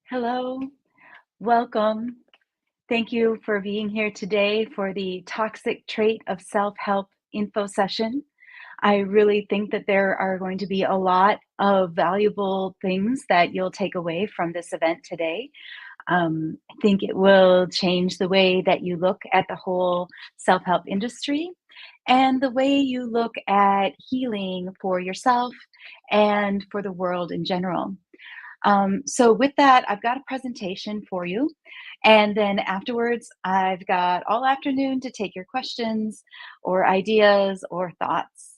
Hello, welcome. Thank you for being here today for the Toxic Trait of Self-Help info session. I really think that there are going to be a lot of valuable things that you'll take away from this event today. I think it will change the way that you look at the whole self-help industry and the way you look at healing for yourself and for the world in general. So with that, I've got a presentation for you. And then afterwards, I've got all afternoon to take your questions or ideas or thoughts.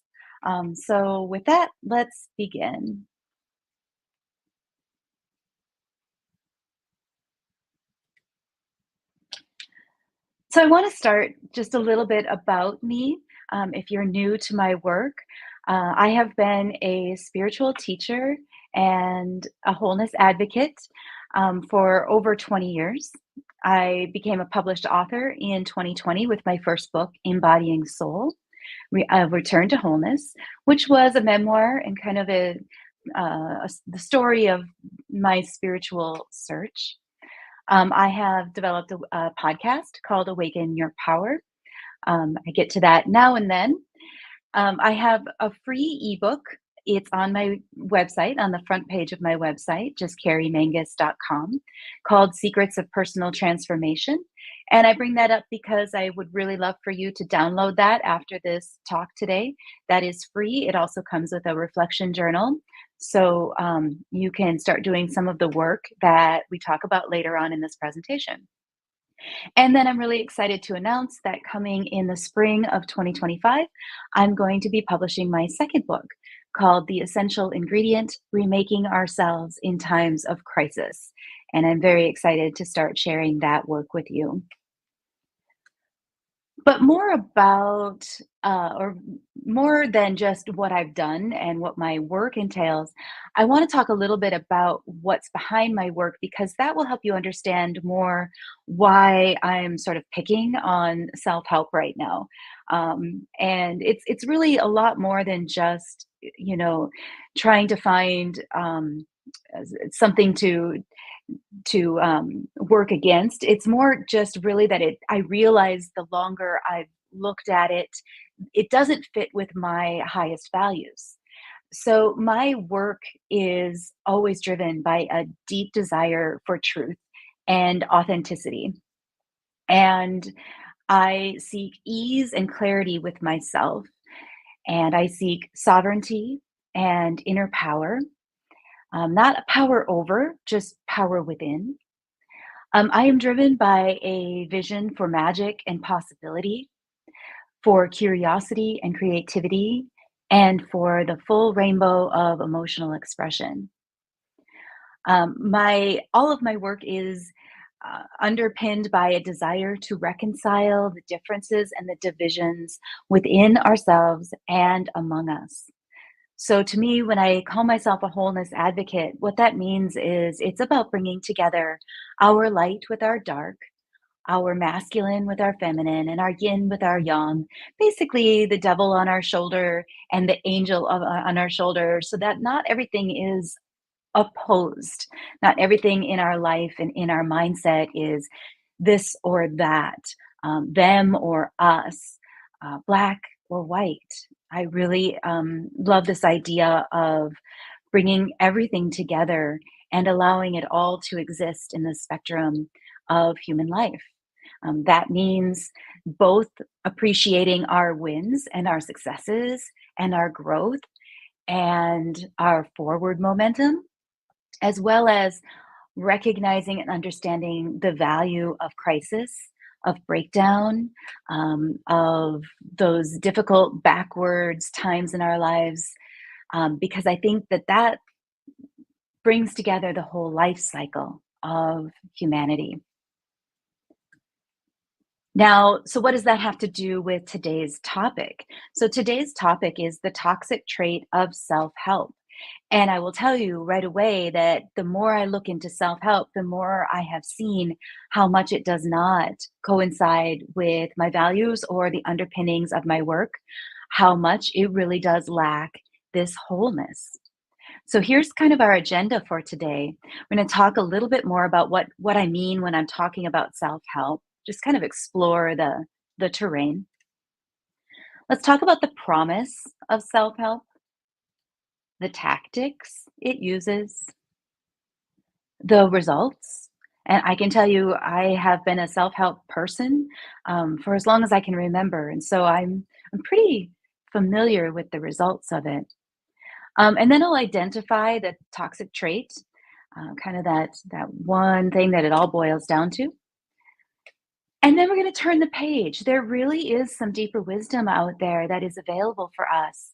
So with that, let's begin. So I want to start just a little bit about me. If you're new to my work, I have been a spiritual teacher and a wholeness advocate for over 20 years. I became a published author in 2020 with my first book, Embodying Soul, Return to Wholeness, which was a memoir and kind of the story of my spiritual search. I have developed a podcast called Awaken Your Power. I get to that now and then. I have a free ebook. It's on my website, on the front page of my website, just carriemangus.com, called Secrets of Personal Transformation. And I bring that up because I would really love for you to download that after this talk today. That is free. It also comes with a reflection journal. So you can start doing some of the work that we talk about later on in this presentation. And then I'm really excited to announce that coming in the spring of 2025, I'm going to be publishing my second book called The Essential Ingredient: Remaking Ourselves in Times of Crisis. And I'm very excited to start sharing that work with you. But more about, or more than just what I've done and what my work entails, I want to talk a little bit about what's behind my work because that will help you understand more why I'm sort of picking on self-help right now. And it's really a lot more than just, trying to find something to work against. It's more just really that I realize the longer I've looked at it, it doesn't fit with my highest values. So my work is always driven by a deep desire for truth and authenticity. And I seek ease and clarity with myself, and I seek sovereignty and inner power. Not a power over, just power within. I am driven by a vision for magic and possibility, for curiosity and creativity, and for the full rainbow of emotional expression. My all of my work is underpinned by a desire to reconcile the differences and the divisions within ourselves and among us. So, to me, when I call myself a wholeness advocate, what that means is it's about bringing together our light with our dark, our masculine with our feminine, and our yin with our yang. Basically, the devil on our shoulder and the angel on our shoulder, so that not everything is opposed. Not everything in our life and in our mindset is this or that, them or us, black or white. I really love this idea of bringing everything together and allowing it all to exist in the spectrum of human life. That means both appreciating our wins and our successes and our growth and our forward momentum, as well as recognizing and understanding the value of crisis, of breakdown, of those difficult backwards times in our lives, because I think that that brings together the whole life cycle of humanity. Now, so what does that have to do with today's topic? So today's topic is the toxic trait of self-help. And I will tell you right away that the more I look into self-help, the more I have seen how much it does not coincide with my values or the underpinnings of my work, how much it really does lack this wholeness. So here's kind of our agenda for today. We're going to talk a little bit more about what I mean when I'm talking about self-help. Just kind of explore the terrain. Let's talk about the promise of self-help, the tactics it uses, the results. And I can tell you, I have been a self-help person for as long as I can remember, and so I'm pretty familiar with the results of it. And then I'll identify the toxic trait, kind of that one thing that it all boils down to. And then we're going to turn the page. There really is some deeper wisdom out there that is available for us,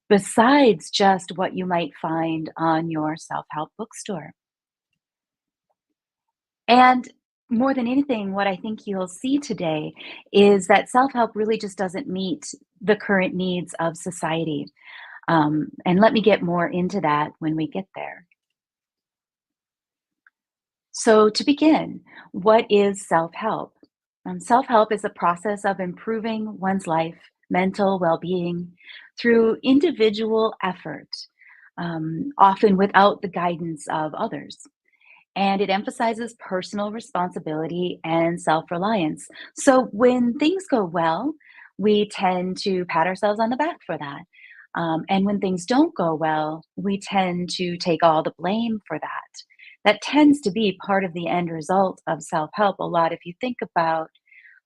besides just what you might find on your self-help bookstore. And more than anything, what I think you'll see today is that self-help really just doesn't meet the current needs of society. And let me get more into that when we get there. So, to begin, what is self help? Self help is a process of improving one's life, mental well being through individual effort, often without the guidance of others. And it emphasizes personal responsibility and self reliance. So, when things go well, we tend to pat ourselves on the back for that. And when things don't go well, we tend to take all the blame for that. That tends to be part of the end result of self help a lot. If you think about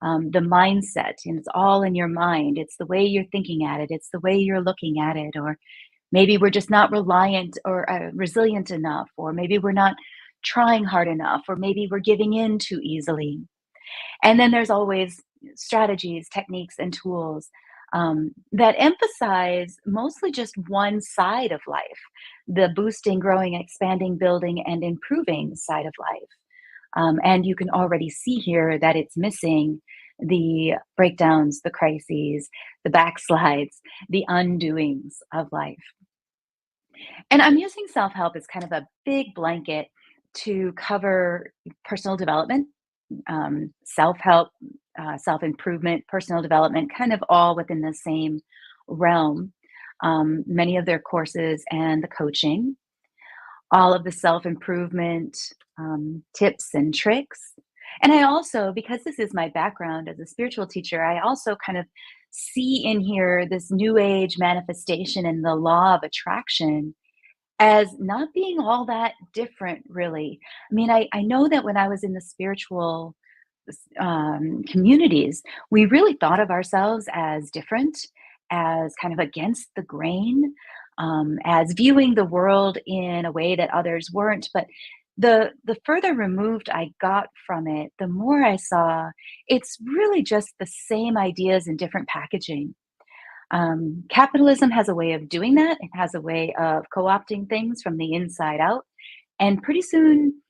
the mindset, and it's all in your mind, it's the way you're thinking at it, it's the way you're looking at it, or maybe we're just not reliant or resilient enough, or maybe we're not trying hard enough, or maybe we're giving in too easily. And then there's always strategies, techniques, and tools that emphasize mostly just one side of life, the boosting, growing, expanding, building, and improving side of life. And you can already see here that it's missing the breakdowns, the crises, the backslides, the undoings of life. And I'm using self help as kind of a big blanket to cover personal development, self help, self improvement, personal development, kind of all within the same realm. Many of their courses and the coaching, all of the self improvement tips and tricks. And I also, because this is my background as a spiritual teacher, I also kind of see in here this new age manifestation and the law of attraction as not being all that different, really. I mean, I know that when I was in the spiritual communities, we really thought of ourselves as different, as kind of against the grain, as viewing the world in a way that others weren't. But the further removed I got from it, the more I saw it's really just the same ideas in different packaging. Capitalism has a way of doing that. It has a way of co-opting things from the inside out. And pretty soon,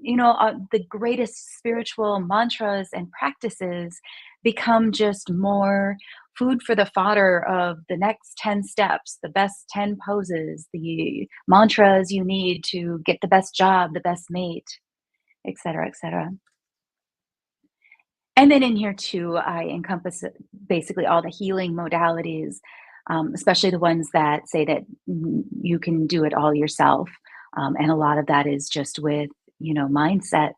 the greatest spiritual mantras and practices become just more food for the fodder of the next 10 steps, the best 10 poses, the mantras you need to get the best job, the best mate, et cetera, et cetera. And then in here too, I encompass basically all the healing modalities, especially the ones that say that you can do it all yourself. And a lot of that is just with, mindset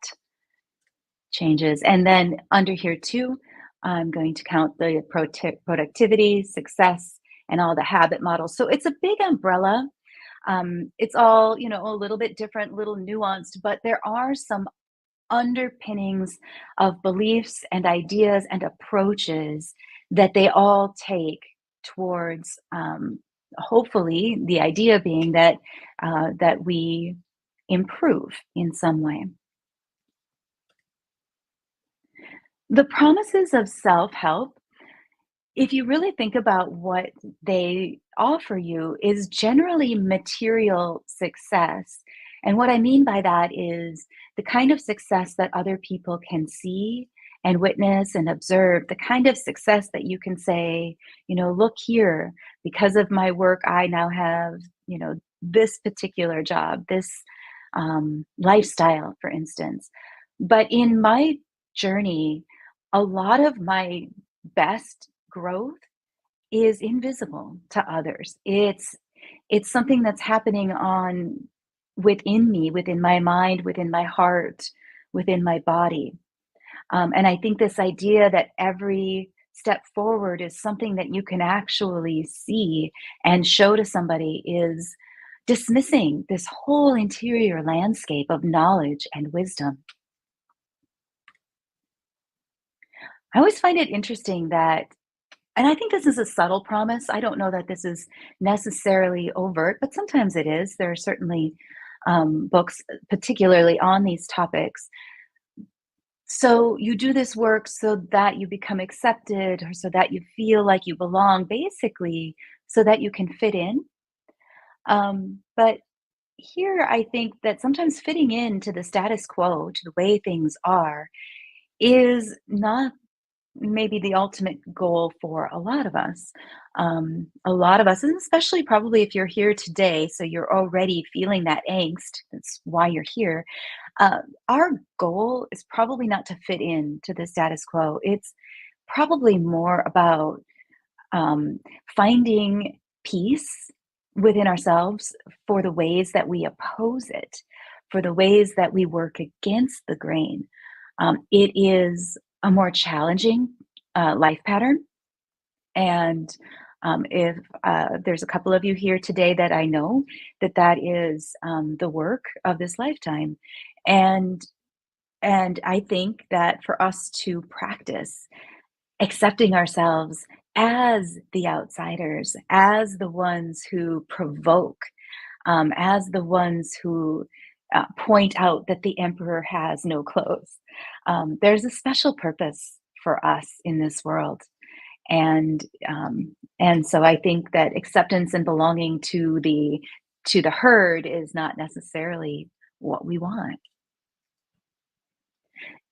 changes. And then under here too, I'm going to count the productivity, success, and all the habit models. So it's a big umbrella. It's all, a little bit different, little nuanced, but there are some underpinnings of beliefs and ideas and approaches that they all take towards hopefully the idea being that we improve in some way. The promises of self-help, if you really think about what they offer you, is generally material success. And what I mean by that is the kind of success that other people can see and witness and observe, the kind of success that you can say, look here, because of my work, I now have, this particular job, this lifestyle, for instance. But in my journey, a lot of my best growth is invisible to others. It's something that's happening on within me, within my mind, within my heart, within my body. And I think this idea that every step forward is something that you can actually see and show to somebody is dismissing this whole interior landscape of knowledge and wisdom. I always find it interesting that, and I think this is a subtle promise. I don't know that this is necessarily overt, but sometimes it is. There are certainly books, particularly on these topics. So you do this work so that you become accepted or so that you feel like you belong, basically, so that you can fit in. But here, I think that sometimes fitting into the status quo, to the way things are, is not maybe the ultimate goal for a lot of us. A lot of us, and especially probably if you're here today, so you're already feeling that angst, that's why you're here. uh, our goal is probably not to fit in to the status quo. It's probably more about um, finding peace within ourselves for the ways that we oppose it, for the ways that we work against the grain. It is a more challenging life pattern. And if there's a couple of you here today that I know that that is the work of this lifetime. And and I think that for us to practice accepting ourselves as the outsiders, as the ones who provoke, as the ones who point out that the emperor has no clothes, there's a special purpose for us in this world. And and so I think that acceptance and belonging to the herd is not necessarily what we want.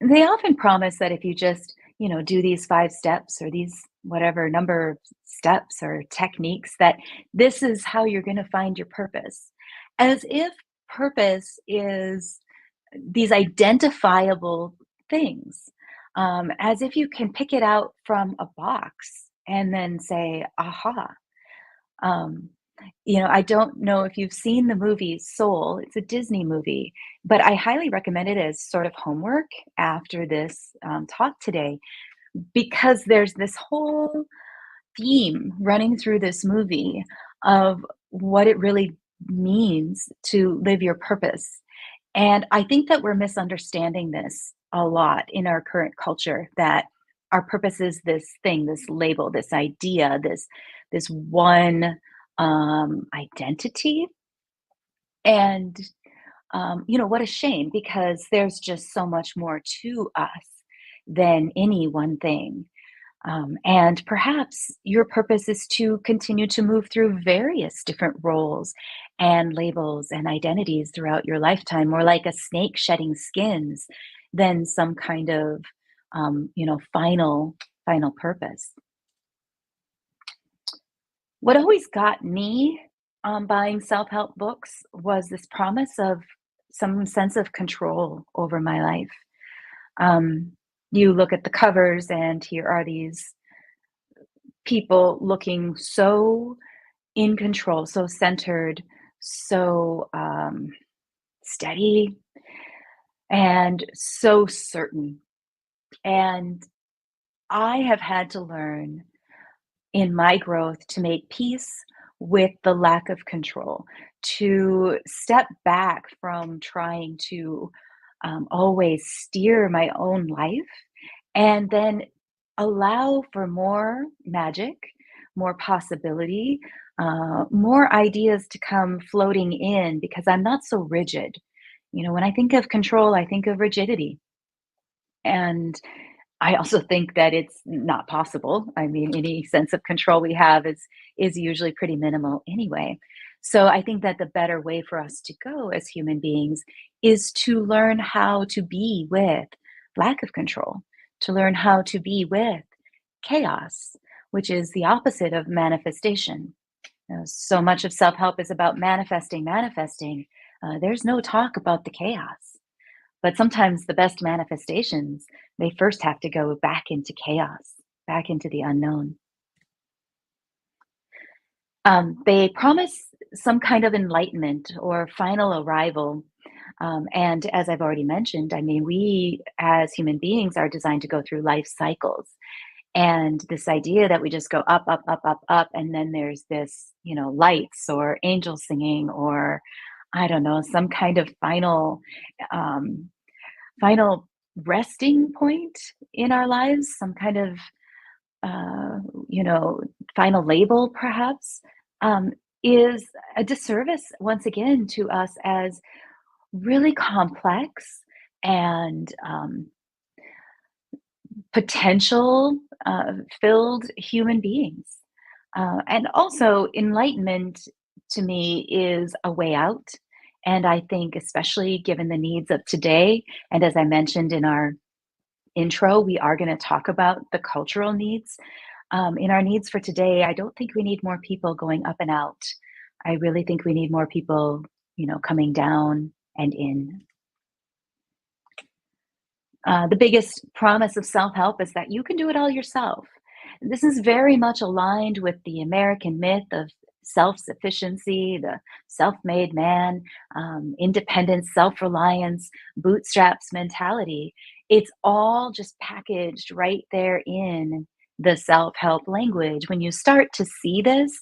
They often promise that if you just, do these 5 steps or these whatever number of steps or techniques, that this is how you're gonna find your purpose. As if purpose is these identifiable things, as if you can pick it out from a box and then say, "Aha." Um, I don't know if you've seen the movie Soul. It's a Disney movie, but I highly recommend it as sort of homework after this talk today, because there's this whole theme running through this movie of what it really means to live your purpose. And I think that we're misunderstanding this a lot in our current culture, that our purpose is this thing, this label, this idea, this one identity. And what a shame, because there's just so much more to us than any one thing. And perhaps your purpose is to continue to move through various different roles and labels and identities throughout your lifetime, more like a snake shedding skins than some kind of, final purpose. What always got me buying self-help books was this promise of some sense of control over my life. Um, you look at the covers, and here are these people looking so in control, so centered, so steady, and so certain. And I have had to learn in my growth to make peace with the lack of control, to step back from trying to always steer my own life, and then allow for more magic, more possibility, more ideas to come floating in, because I'm not so rigid. When I think of control, I think of rigidity. And I also think that it's not possible. I mean, any sense of control we have is usually pretty minimal anyway. So I think that the better way for us to go as human beings is to learn how to be with lack of control, to learn how to be with chaos, which is the opposite of manifestation. So much of self-help is about manifesting, manifesting. There's no talk about the chaos. But sometimes the best manifestations, they first have to go back into chaos, back into the unknown. They promise some kind of enlightenment or final arrival. And as I've already mentioned, I mean, we as human beings are designed to go through life cycles. And this idea that we just go up, up, up, up, up, and then there's this, lights or angels singing, or I don't know, some kind of um, final resting point in our lives, some kind of, uh, you know, final label, perhaps, um, is a disservice once again to us as really complex and potential filled human beings. And also, enlightenment to me is a way out. And I think, especially given the needs of today, and as I mentioned in our intro, we are going to talk about the cultural needs. In our needs for today, I don't think we need more people going up and out. I really think we need more people, coming down and in. The biggest promise of self help is that you can do it all yourself. This is very much aligned with the American myth of self sufficiency, the self made man, independence, self reliance, bootstraps mentality. It's all just packaged right there in the self help language. When you start to see this,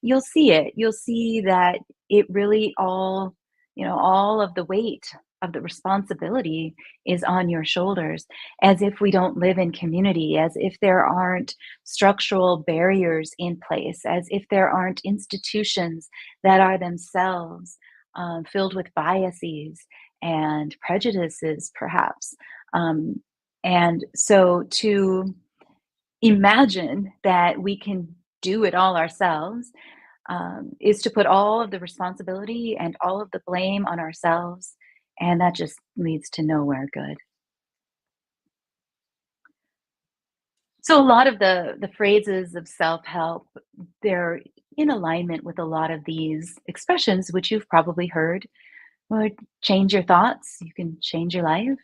you'll see it. You'll see that it really all of the weight of the responsibility is on your shoulders, as if we don't live in community, as if there aren't structural barriers in place, as if there aren't institutions that are themselves filled with biases and prejudices, perhaps. Um, and so to imagine that we can do it all ourselves is to put all of the responsibility and all of the blame on ourselves, and that just leads to nowhere good. So a lot of the phrases of self-help, they're in alignment with a lot of these expressions, which you've probably heard. Or change your thoughts, you can change your life.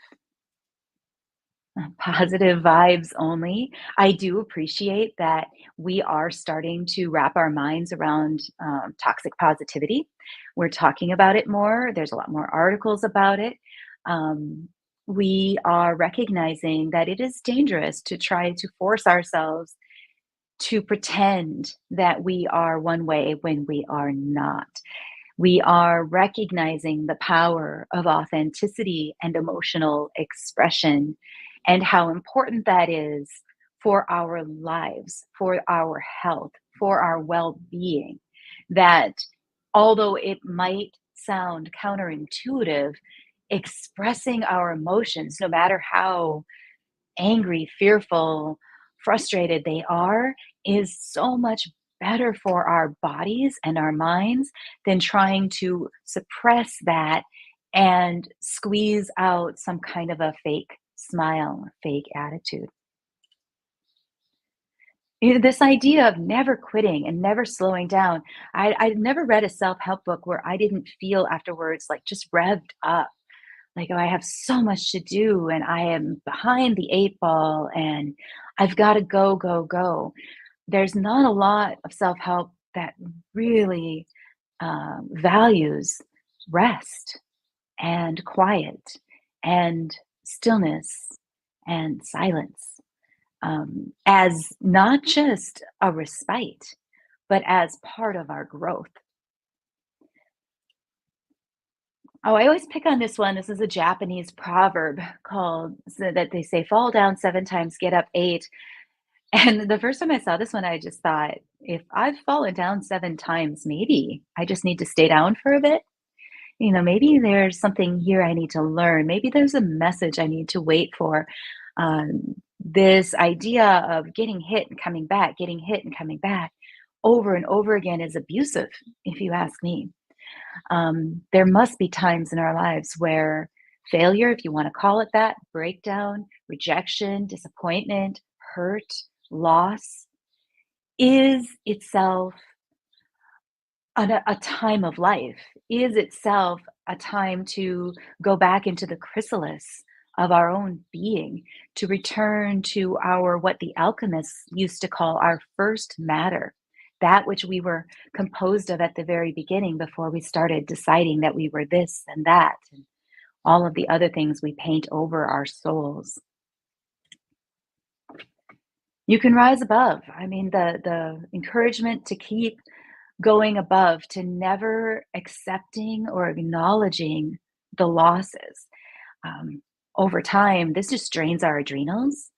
Positive vibes only. I do appreciate that we are starting to wrap our minds around toxic positivity. We're talking about it more. There's a lot more articles about it. Um, we are recognizing that it is dangerous to try to force ourselves to pretend that we are one way when we are not. We are recognizing the power of authenticity and emotional expression, and how important that is for our lives, for our health, for our well being. That although it might sound counterintuitive, expressing our emotions, no matter how angry, fearful, frustrated they are, is so much better for our bodies and our minds than trying to suppress that and squeeze out some kind of a fake smile, fake attitude. This idea of never quitting and never slowing down. I never read a self help book where I didn't feel afterwards like just revved up. Like, "Oh, I have so much to do and I am behind the 8 ball and I've gotta go, go, go." There's not a lot of self-help that really, values rest and quiet and stillness and silence, as not just a respite, but as part of our growth. Oh, I always pick on this one. This is a Japanese proverb called so that they say, "Fall down 7 times, get up 8." And the first time I saw this one, I just thought, if I've fallen down 7 times, maybe I just need to stay down for a bit. Maybe there's something here I need to learn. Maybe there's a message I need to wait for. This idea of getting hit and coming back, getting hit and coming back over and over again is abusive, if you ask me. There must be times in our lives where failure, if you want to call it that, breakdown, rejection, disappointment, hurt, loss, is itself a time of life, is itself a time to go back into the chrysalis of our own being, to return to our, what the alchemists used to call our first matter, that which we were composed of at the very beginning before we started deciding that we were this and that, and all of the other things we paint over our souls. You can rise above. I mean, the encouragement to keep going above, to never accepting or acknowledging the losses. Um, Over time, this just drains our adrenals.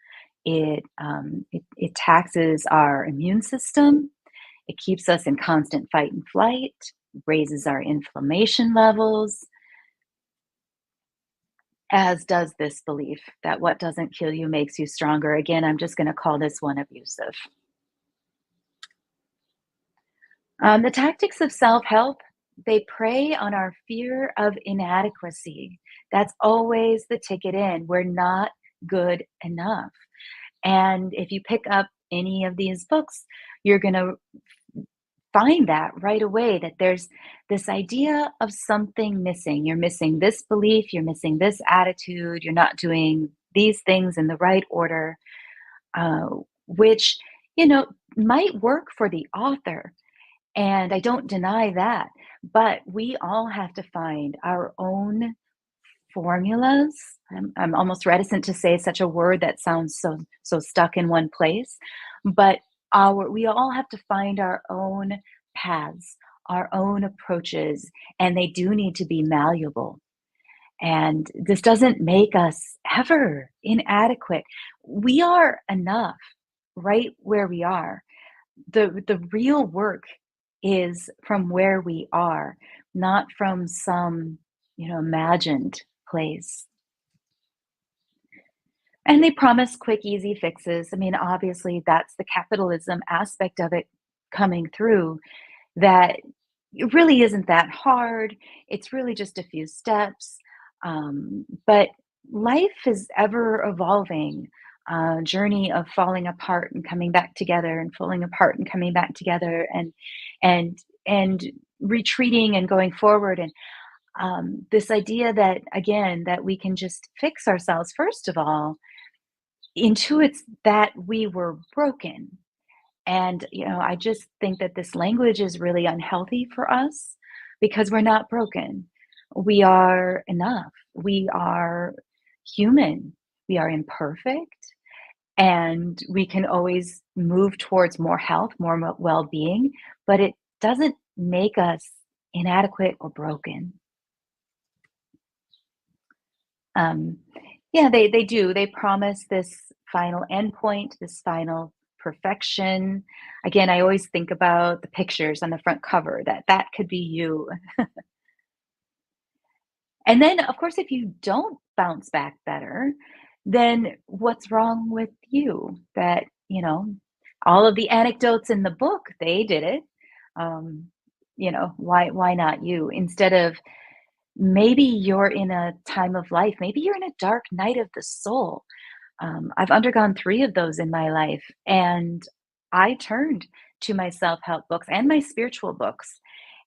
It taxes our immune system. It keeps us in constant fight and flight, raises our inflammation levels, as does this belief that what doesn't kill you makes you stronger. Again, I'm just going to call this one abusive. The tactics of self help, they prey on our fear of inadequacy. That's always the ticket in. We're not good enough. And if you pick up any of these books, you're going to find that right away, that there's this idea of something missing. You're missing this belief, you're missing this attitude, you're not doing these things in the right order, uh, which, you know, might work for the author. And I don't deny that. But we all have to find our own formulas. I'm almost reticent to say such a word that sounds so stuck in one place, but we all have to find our own paths, our own approaches, and they do need to be malleable. And this doesn't make us ever inadequate. We are enough right where we are. The real work is from where we are, not from some, imagined place. And they promise quick, easy fixes. I mean, obviously, that's the capitalism aspect of it coming through, that it really isn't that hard. It's really just a few steps. But life is ever evolving, journey of falling apart and coming back together, and falling apart and coming back together, and retreating and going forward. And this idea that, again, that we can just fix ourselves, first of all, intuits that we were broken. And, I just think that this language is really unhealthy for us, because we're not broken. We are enough. We are human. We are imperfect. And we can always move towards more health, more well being, but it doesn't make us inadequate or broken. Um, yeah, they do. They promise this final endpoint, this final perfection. Again, I always think about the pictures on the front cover, that could be you. And then, of course, if you don't bounce back better, then what's wrong with you? That, all of the anecdotes in the book, they did it. Um, why not you? Instead of, maybe you're in a time of life, maybe you're in a dark night of the soul. I've undergone three of those in my life, and I turned to my self help books and my spiritual books,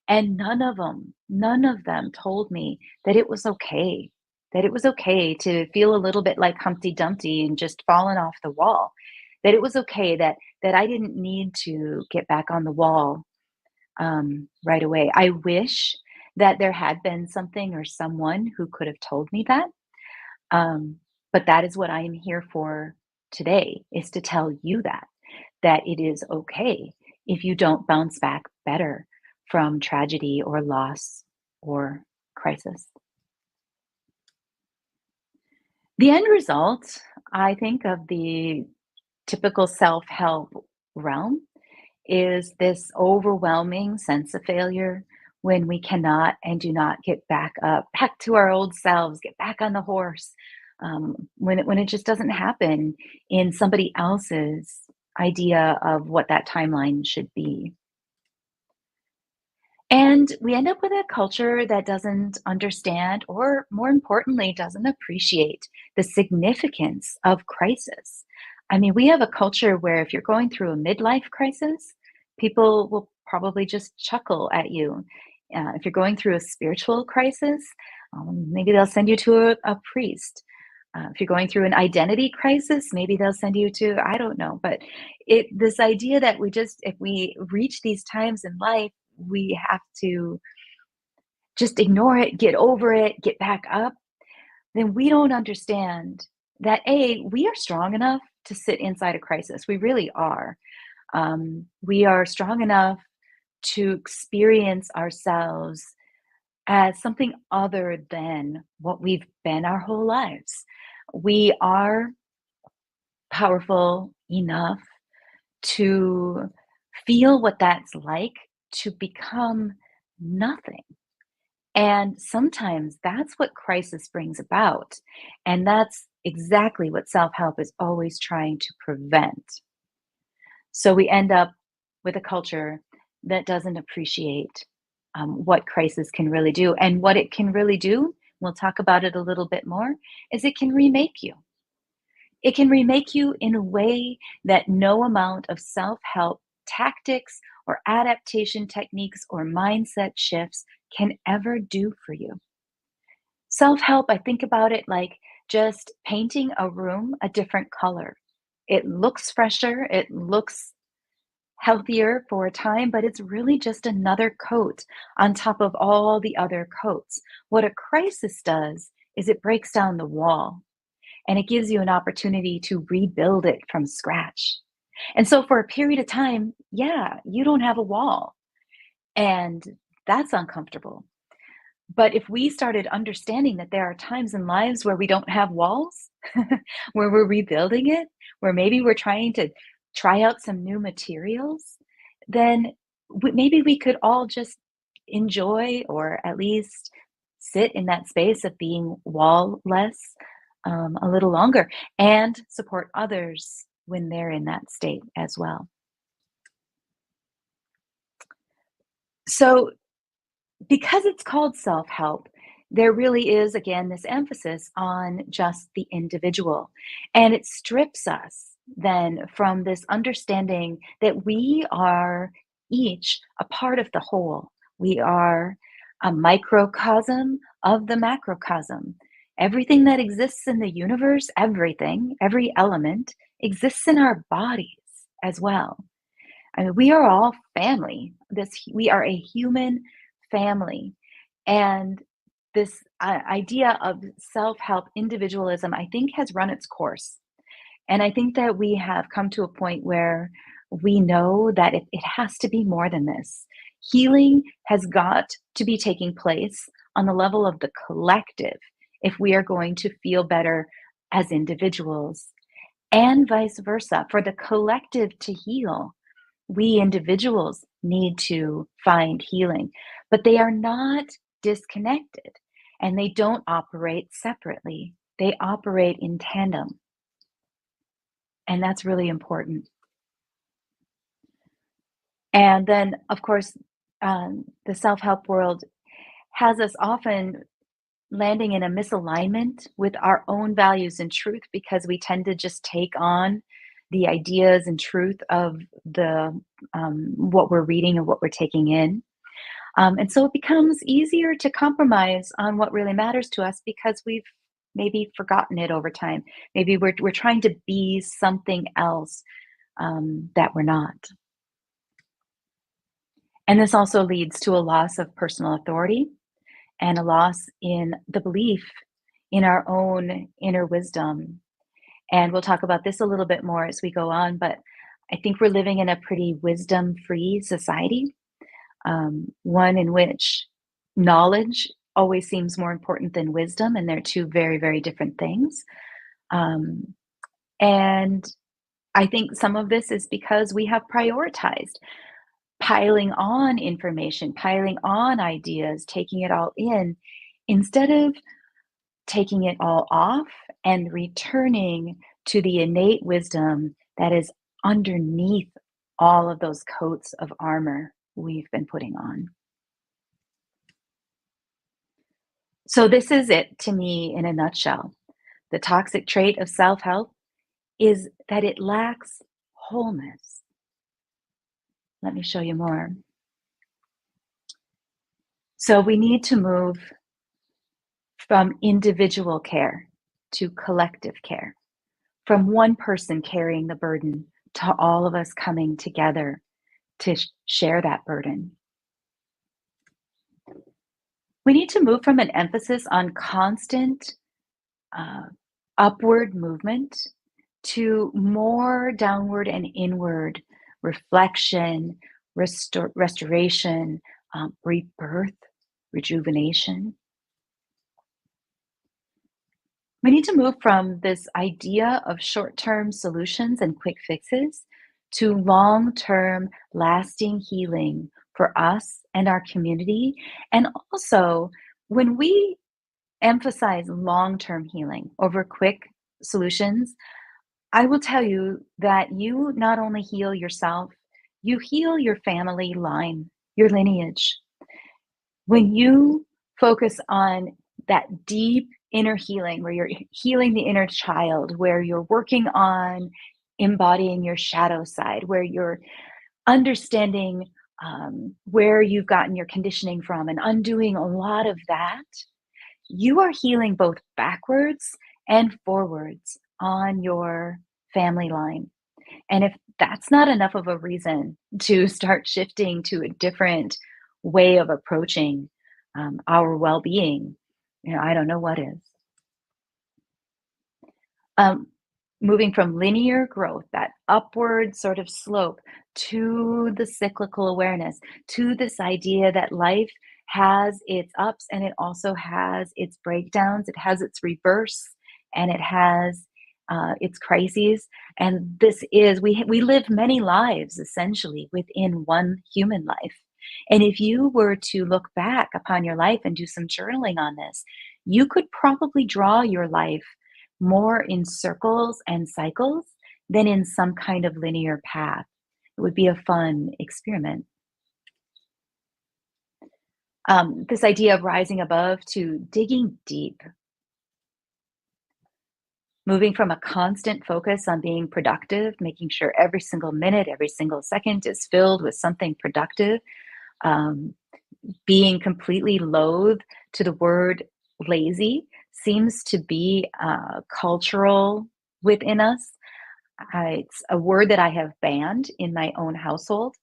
and none of them told me that it was okay, to feel a little bit like Humpty Dumpty and just fallen off the wall, that it was okay, that I didn't need to get back on the wall right away. I wish that there had been something or someone who could have told me that. Um, but that is what I am here for today, is to tell you that it is okay if you don't bounce back better from tragedy or loss or crisis. The end result, I think, of the typical self help realm is this overwhelming sense of failure, when we cannot and do not get back up, back to our old selves, get back on the horse, when it just doesn't happen in somebody else's idea of what that timeline should be. And we end up with a culture that doesn't understand, or more importantly, doesn't appreciate the significance of crisis. I mean, we have a culture where if you're going through a midlife crisis, people will probably just chuckle at you. If you're going through a spiritual crisis, maybe they'll send you to a priest. If you're going through an identity crisis, maybe they'll send you to, I don't know, but this idea that if we reach these times in life, we have to just ignore it, get over it, get back up, then we don't understand that we are strong enough to sit inside a crisis. We really are. We are strong enough to experience ourselves as something other than what we've been our whole lives. We are powerful enough to feel what that's like to become nothing. And sometimes that's what crisis brings about. And that's exactly what self help is always trying to prevent. So we end up with a culture that doesn't appreciate what crisis can really do. And what it can really do, we'll talk about it a little bit more, is it can remake you. It can remake you in a way that no amount of self help tactics or adaptation techniques or mindset shifts can ever do for you. Self help, I think about it like just painting a room a different color. It looks fresher, it looks healthier for a time, but it's really just another coat on top of all the other coats. What a crisis does is it breaks down the wall and it gives you an opportunity to rebuild it from scratch. And so for a period of time, yeah, you don't have a wall, and that's uncomfortable. But if we started understanding that there are times in lives where we don't have walls, where we're rebuilding it, where maybe we're trying to try out some new materials, then maybe we could all just enjoy or at least sit in that space of being wall-less a little longer and support others when they're in that state as well. So, because it's called self help, there really is, again, this emphasis on just the individual. And it strips us then from this understanding that we are each a part of the whole. We are a microcosm of the macrocosm. Everything that exists in the universe, everything, every element, exists in our bodies as well. I mean, we are all family. We are a human family, and this idea of self-help individualism, I think, has run its course. And I think that we have come to a point where we know that it has to be more than this. Healing has got to be taking place on the level of the collective if we are going to feel better as individuals, and vice versa. For the collective to heal, we individuals need to find healing, but they are not disconnected and they don't operate separately. They operate in tandem, and that's really important. And then, of course, the self help world has us often landing in a misalignment with our own values and truth because we tend to just take on the ideas and truth of the what we're reading and what we're taking in. And so it becomes easier to compromise on what really matters to us because we've maybe forgotten it over time. Maybe we're trying to be something else that we're not. And this also leads to a loss of personal authority and a loss in the belief in our own inner wisdom. And we'll talk about this a little bit more as we go on, but I think we're living in a pretty wisdom free society, one in which knowledge always seems more important than wisdom, and they're two very, very different things. Um, and I think some of this is because we have prioritized piling on information, piling on ideas, taking it all in, instead of taking it all off and returning to the innate wisdom that is underneath all of those coats of armor we've been putting on. So, this is it to me in a nutshell. The toxic trait of self help is that it lacks wholeness. Let me show you more. So, we need to move from individual care to collective care, from one person carrying the burden to all of us coming together to share that burden. We need to move from an emphasis on constant uh, upward movement to more downward and inward reflection, restoration, rebirth, rejuvenation. We need to move from this idea of short term solutions and quick fixes to long term, lasting healing for us and our community. And also, when we emphasize long term healing over quick solutions, I will tell you that you not only heal yourself, you heal your family line, your lineage. When you focus on that deep inner healing, where you're healing the inner child, where you're working on embodying your shadow side, where you're understanding where you've gotten your conditioning from and undoing a lot of that, you are healing both backwards and forwards on your family line. And if that's not enough of a reason to start shifting to a different way of approaching our well-being, I don't know what is. Um, Moving from linear growth, that upward sort of slope, to the cyclical awareness, to this idea that life has its ups and it also has its breakdowns, it has its reverse, and it has its crises. And this is, we live many lives essentially within one human life. And if you were to look back upon your life and do some journaling on this, you could probably draw your life more in circles and cycles than in some kind of linear path. It would be a fun experiment. This idea of rising above to digging deep, moving from a constant focus on being productive, making sure every single minute, every single second is filled with something productive, um, being completely loath to the word lazy seems to be cultural within us. It's a word that I have banned in my own household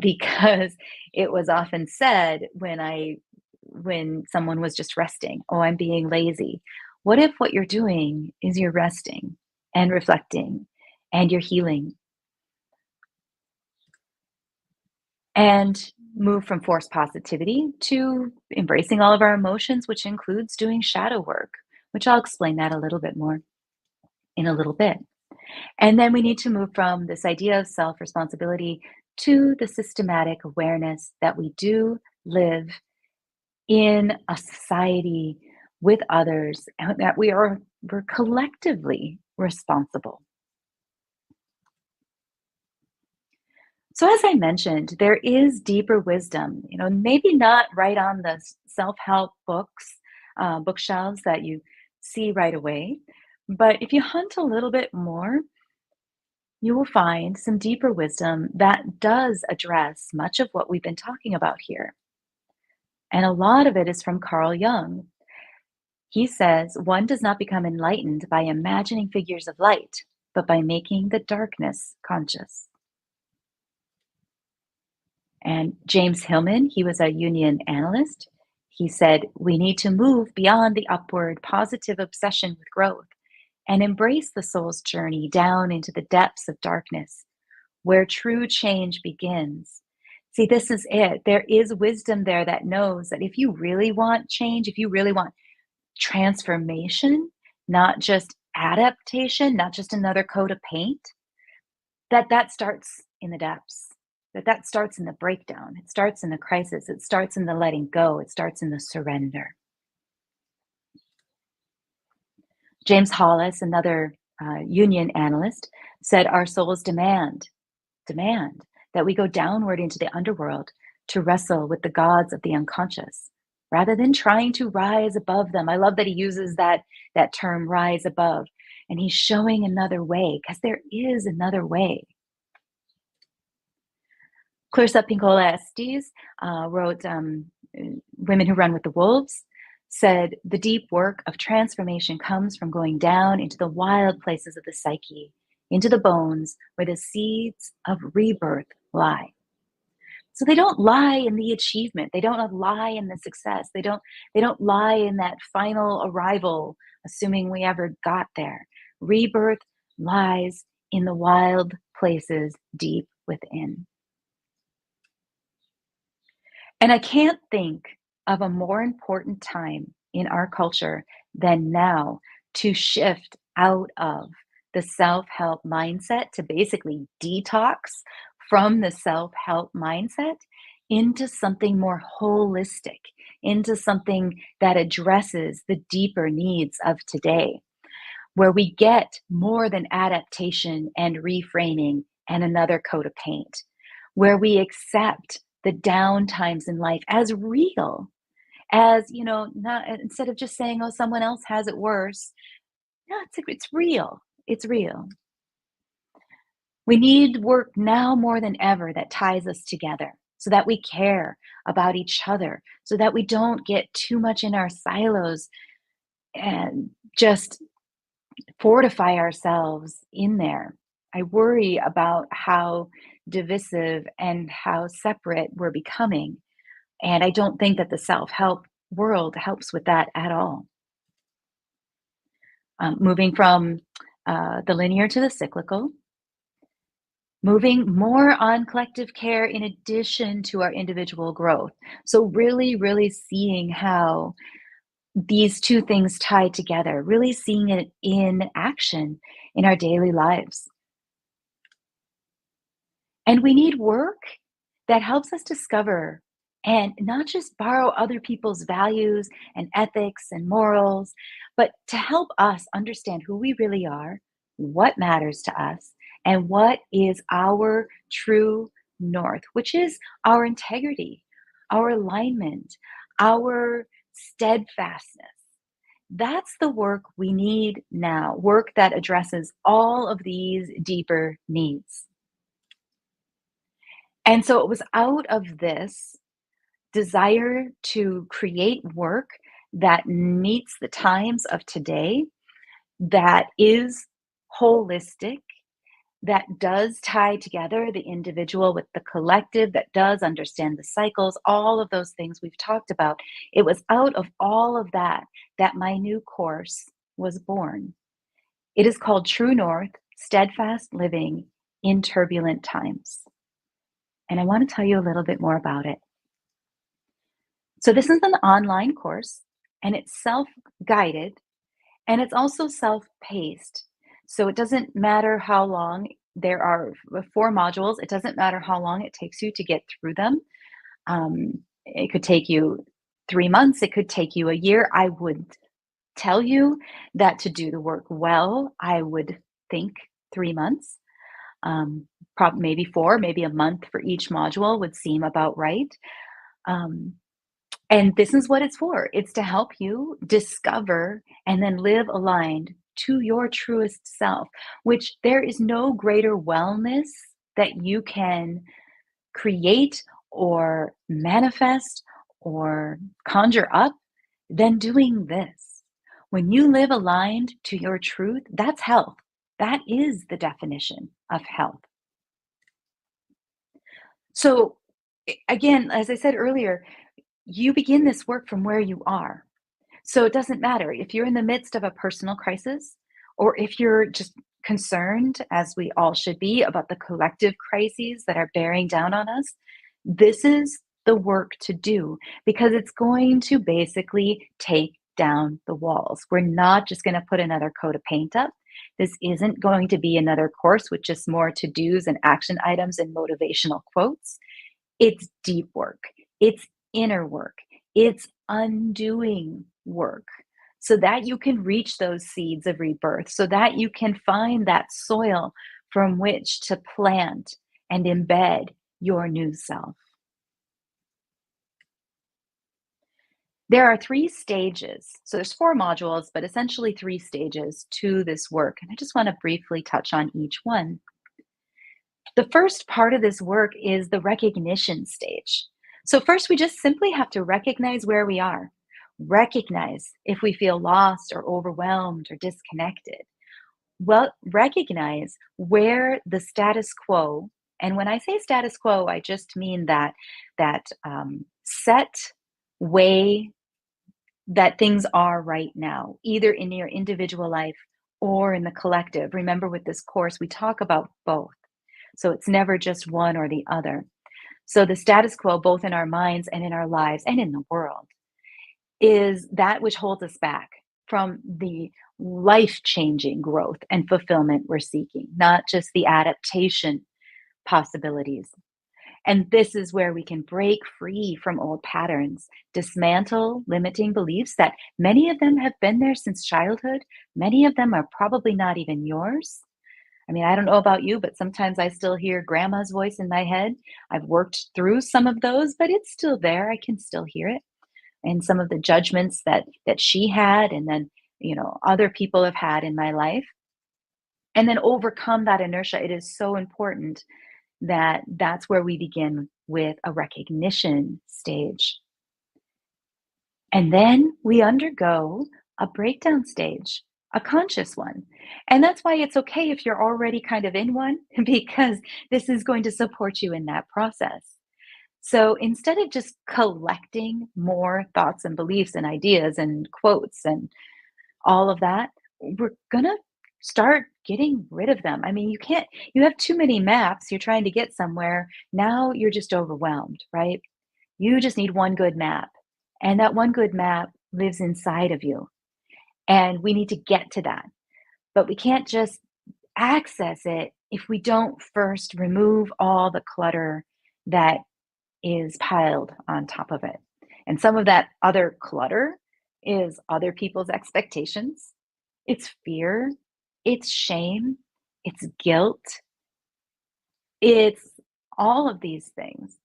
because it was often said when someone was just resting. Oh, I'm being lazy. What if what you're doing is you're resting and reflecting and you're healing? And move from forced positivity to embracing all of our emotions, which includes doing shadow work, which I'll explain that a little bit more in a little bit. And then we need to move from this idea of self responsibility to the systematic awareness that we do live in a society with others and that we're collectively responsible. So, as I mentioned, there is deeper wisdom, maybe not right on the self help books, bookshelves that you see right away. But if you hunt a little bit more, you will find some deeper wisdom that does address much of what we've been talking about here. And a lot of it is from Carl Jung. He says, one does not become enlightened by imagining figures of light, but by making the darkness conscious. And James Hillman, he was a union analyst. He said, we need to move beyond the upward positive obsession with growth and embrace the soul's journey down into the depths of darkness, where true change begins. See, this is it. There is wisdom there that knows that if you really want change, if you really want transformation, not just adaptation, not just another coat of paint, that starts in the depths. That starts in the breakdown. It starts in the crisis. It starts in the letting go. It starts in the surrender. James Hollis, another union analyst, said our souls demand that we go downward into the underworld to wrestle with the gods of the unconscious rather than trying to rise above them. I love that he uses that term, rise above, and he's showing another way, because there is another way. Clarissa Pinkola Estes wrote Women Who Run with the Wolves, said the deep work of transformation comes from going down into the wild places of the psyche, into the bones where the seeds of rebirth lie. So they don't lie in the achievement. They don't lie in the success. They don't lie in that final arrival, assuming we ever got there. Rebirth lies in the wild places deep within. And I can't think of a more important time in our culture than now to shift out of the self help mindset, to basically detox from the self help mindset into something more holistic, into something that addresses the deeper needs of today, where we get more than adaptation and reframing and another coat of paint, where we accept the down times in life as real, as, not instead of just saying, oh, someone else has it worse. No, it's real. It's real. We need work now more than ever that ties us together so that we care about each other, so that we don't get too much in our silos and just fortify ourselves in there. I worry about how divisive and how separate we're becoming. And I don't think that the self help world helps with that at all. Moving from the linear to the cyclical, moving more on collective care in addition to our individual growth. So, really, really seeing how these two things tie together, really seeing it in action in our daily lives. And we need work that helps us discover and not just borrow other people's values and ethics and morals, but to help us understand who we really are, what matters to us, and what is our true north, which is our integrity, our alignment, our steadfastness. That's the work we need now, work that addresses all of these deeper needs. And so it was out of this desire to create work that meets the times of today, that is holistic, that does tie together the individual with the collective, that does understand the cycles, all of those things we've talked about. It was out of all of that that my new course was born. It is called True North: Steadfast Living in Turbulent Times. And I want to tell you a little bit more about it. So, this is an online course and it's self guided and it's also self paced. So, it doesn't matter how long, there are four modules. It doesn't matter how long it takes you to get through them. It could take you 3 months, it could take you a year. I would tell you that to do the work well, I would think 3 months. Probably maybe four, maybe a month for each module would seem about right. Um, and this is what it's for. It's to help you discover and then live aligned to your truest self, which there is no greater wellness that you can create or manifest or conjure up than doing this. When you live aligned to your truth, that's health. That is the definition of health. So, again, as I said earlier, you begin this work from where you are. So it doesn't matter if you're in the midst of a personal crisis or if you're just concerned, as we all should be, about the collective crises that are bearing down on us. This is the work to do because it's going to basically take down the walls. We're not just going to put another coat of paint up. This isn't going to be another course with just more to dos and action items and motivational quotes. It's deep work, it's inner work, it's undoing work so that you can reach those seeds of rebirth, so that you can find that soil from which to plant and embed your new self. There are three stages. So there's four modules, but essentially three stages to this work. And I just want to briefly touch on each one. The first part of this work is the recognition stage. So, first, we just simply have to recognize where we are. Recognize if we feel lost or overwhelmed or disconnected. Well, recognize where the status quo, and when I say status quo, I just mean that set way that things are right now, either in your individual life or in the collective. Remember, with this course, we talk about both. So it's never just one or the other. So the status quo, both in our minds and in our lives and in the world, is that which holds us back from the life changing growth and fulfillment we're seeking, not just the adaptation possibilities. And this is where we can break free from old patterns, dismantle limiting beliefs that many of them have been there since childhood. Many of them are probably not even yours. I mean, I don't know about you, but sometimes I still hear grandma's voice in my head. I've worked through some of those, but it's still there. I can still hear it. And some of the judgments that she had, and then, other people have had in my life. And then overcome that inertia. It is so important that that's where we begin with a recognition stage. And then we undergo a breakdown stage, a conscious one. And that's why it's okay if you're already kind of in one, because this is going to support you in that process. So instead of just collecting more thoughts and beliefs and ideas and quotes and all of that, we're going to start getting rid of them. I mean, you have too many maps, you're trying to get somewhere. Now you're just overwhelmed, right? You just need one good map. And that one good map lives inside of you. And we need to get to that. But we can't just access it if we don't first remove all the clutter that is piled on top of it. And some of that other clutter is other people's expectations, it's fear, it's shame, it's guilt, it's all of these things.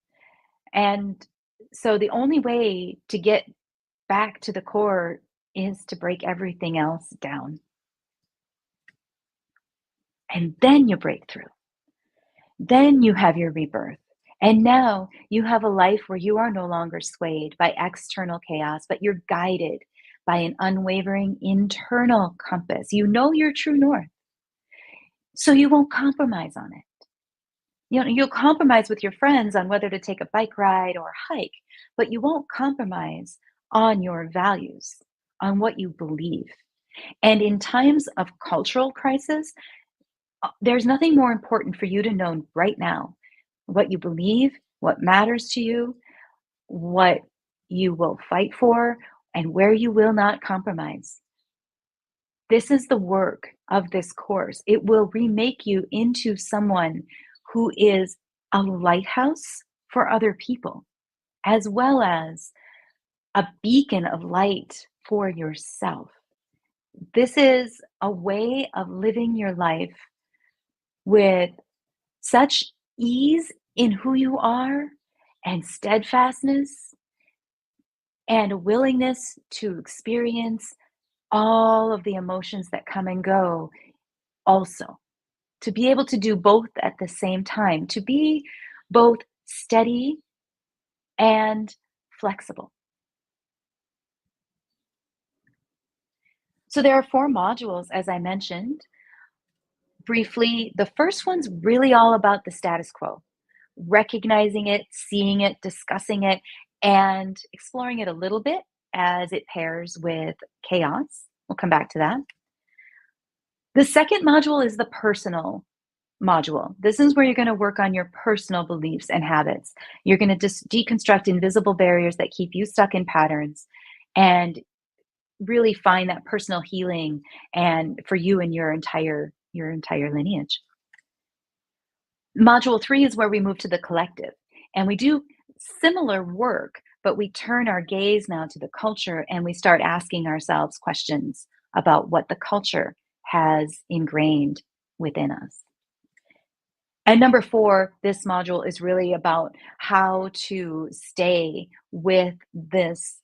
And so the only way to get back to the core is to break everything else down. And then you break through. Then you have your rebirth. And now you have a life where you are no longer swayed by external chaos, but you're guided by an unwavering internal compass. You know your true north, so you won't compromise on it. You'll compromise with your friends on whether to take a bike ride or hike, but you won't compromise on your values, on what you believe. And in times of cultural crisis, there's nothing more important for you to know right now what you believe, what matters to you, what you will fight for, and where you will not compromise. This is the work of this course. It will remake you into someone who is a lighthouse for other people, as well as a beacon of light for yourself. This is a way of living your life with such ease in who you are, and steadfastness, and a willingness to experience all of the emotions that come and go also. To be able to do both at the same time, to be both steady and flexible. So there are 4 modules, as I mentioned. Briefly, the first one's really all about the status quo, recognizing it, seeing it, discussing it, and exploring it a little bit as it pairs with chaos. We'll come back to that. The second module is the personal module. This is where you're going to work on your personal beliefs and habits. You're going to just deconstruct invisible barriers that keep you stuck in patterns and really find that personal healing and for you and your entire lineage. Module 3 is where we move to the collective, and we do similar work, but we turn our gaze now to the culture and we start asking ourselves questions about what the culture has ingrained within us. And number 4, this module is really about how to stay with this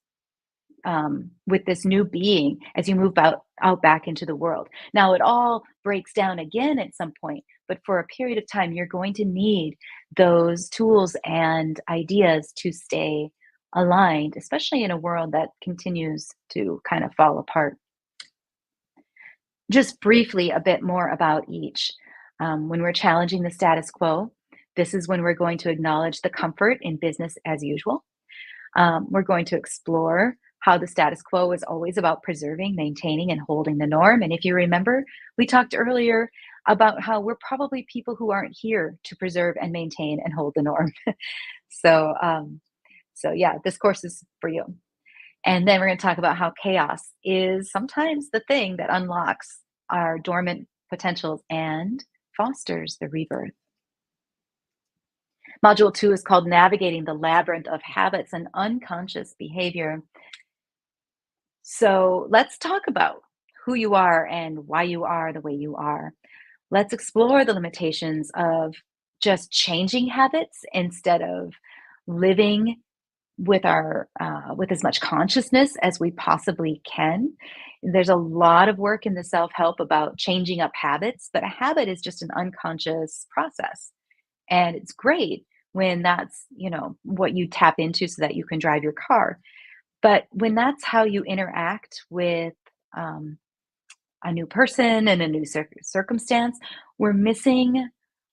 new being as you move out back into the world. Now, it all breaks down again at some point, but for a period of time, you're going to need those tools and ideas to stay aligned, especially in a world that continues to kind of fall apart. Just briefly, a bit more about each. When we're challenging the status quo, this is when we're going to acknowledge the comfort in business as usual. We're going to explore how the status quo is always about preserving, maintaining, and holding the norm. And if you remember, we talked earlier about how we're probably people who aren't here to preserve and maintain and hold the norm. so, yeah, this course is for you. And then we're going to talk about how chaos is sometimes the thing that unlocks our dormant potentials and fosters the rebirth. Module 2 is called Navigating the Labyrinth of Habits and Unconscious Behavior. So let's talk about who you are and why you are the way you are. Let's explore the limitations of just changing habits instead of living with our with as much consciousness as we possibly can. There's a lot of work in the self-help about changing up habits, but a habit is just an unconscious process. And it's great when that's, what you tap into so that you can drive your car. But when that's how you interact with um, a new person and a new circumstance, we're missing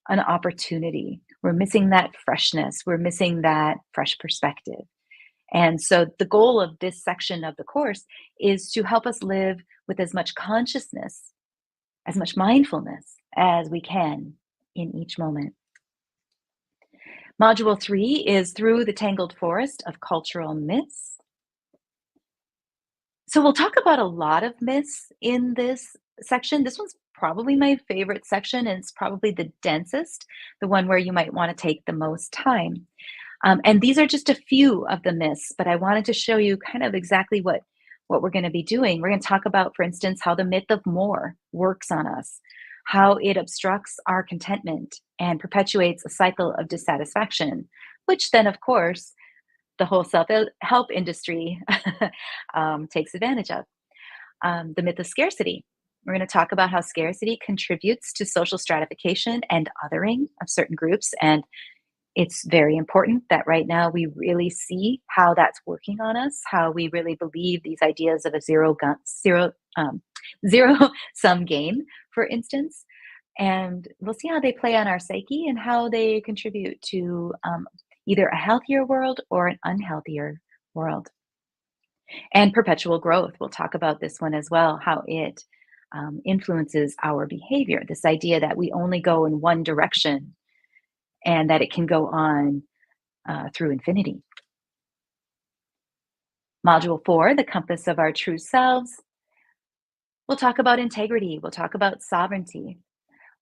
an opportunity. We're missing that freshness. We're missing that fresh perspective. And so the goal of this section of the course is to help us live with as much consciousness, as much mindfulness as we can in each moment. Module 3 is Through the Tangled Forest of Cultural Myths. So we'll talk about a lot of myths in this section. This one's probably my favorite section, and it's probably the densest, the one where you might want to take the most time. And these are just a few of the myths, but I wanted to show you kind of exactly what we're going to be doing. We're going to talk about, for instance, how the myth of more works on us, how it obstructs our contentment and perpetuates a cycle of dissatisfaction, which then, of course, the whole self-help industry takes advantage of. The myth of scarcity. We're going to talk about how scarcity contributes to social stratification and othering of certain groups. And it's very important that right now we really see how that's working on us, how we really believe these ideas of a zero sum game, for instance. And we'll see how they play on our psyche and how they contribute to either a healthier world or an unhealthier world. And perpetual growth. We'll talk about this one as well, how it influences our behavior. This idea that we only go in one direction and that it can go on through infinity. Module 4, The Compass of Our True Selves. We'll talk about integrity. We'll talk about sovereignty.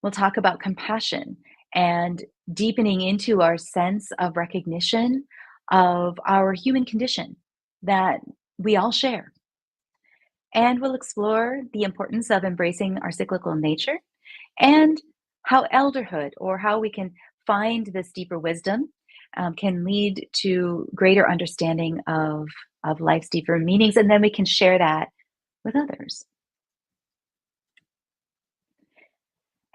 We'll talk about compassion and deepening into our sense of recognition of our human condition that we all share. And we'll explore the importance of embracing our cyclical nature and how elderhood, or how we can find this deeper wisdom, can lead to greater understanding of life's deeper meanings, and then we can share that with others.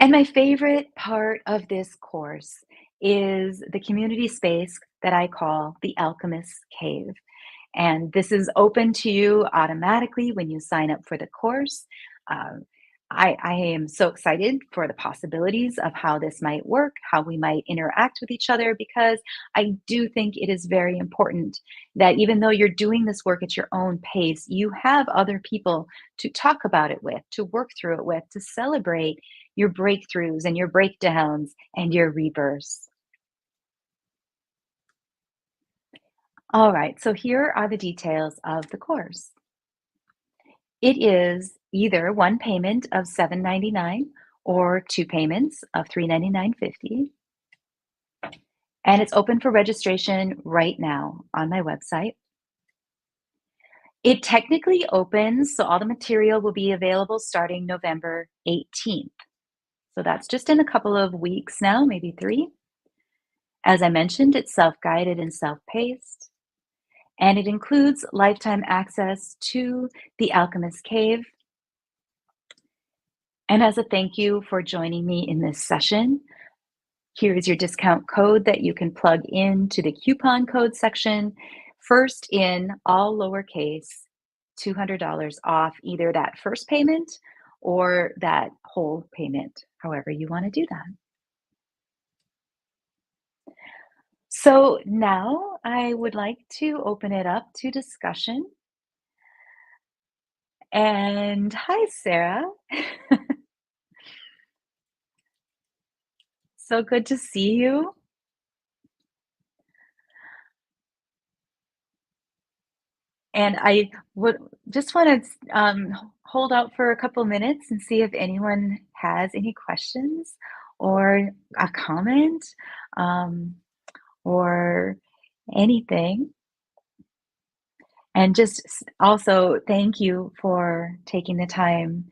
And my favorite part of this course is the community space that I call the Alchemist's Cave. And this is open to you automatically when you sign up for the course. I am so excited for the possibilities of how this might work, how we might interact with each other, because I do think it is very important that even though you're doing this work at your own pace, you have other people to talk about it with, to work through it with, to celebrate your breakthroughs and your breakdowns and your rebirths. All right, so here are the details of the course. It is either one payment of $7.99 or two payments of $399.50. And it's open for registration right now on my website. It technically opens, so all the material will be available starting November 18th. So that's just in a couple of weeks now, maybe 3. As I mentioned, it's self-guided and self-paced. And it includes lifetime access to the Alchemist Cave. And as a thank you for joining me in this session, here is your discount code that you can plug into the coupon code section First in, all lowercase, $200 off either that first payment or that whole payment, however you want to do that. So now I would like to open it up to discussion. And hi, Sarah. So good to see you. And I would just want to hold out for a couple minutes and see if anyone has any questions or a comment um, or anything. And just also thank you for taking the time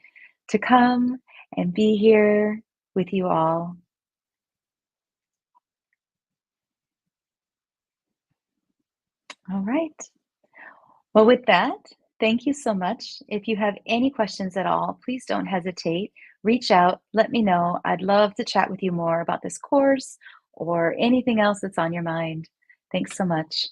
to come and be here with you all. All right. Well, with that, thank you so much. If you have any questions at all, please don't hesitate. Reach out, let me know. I'd love to chat with you more about this course or anything else that's on your mind. Thanks so much.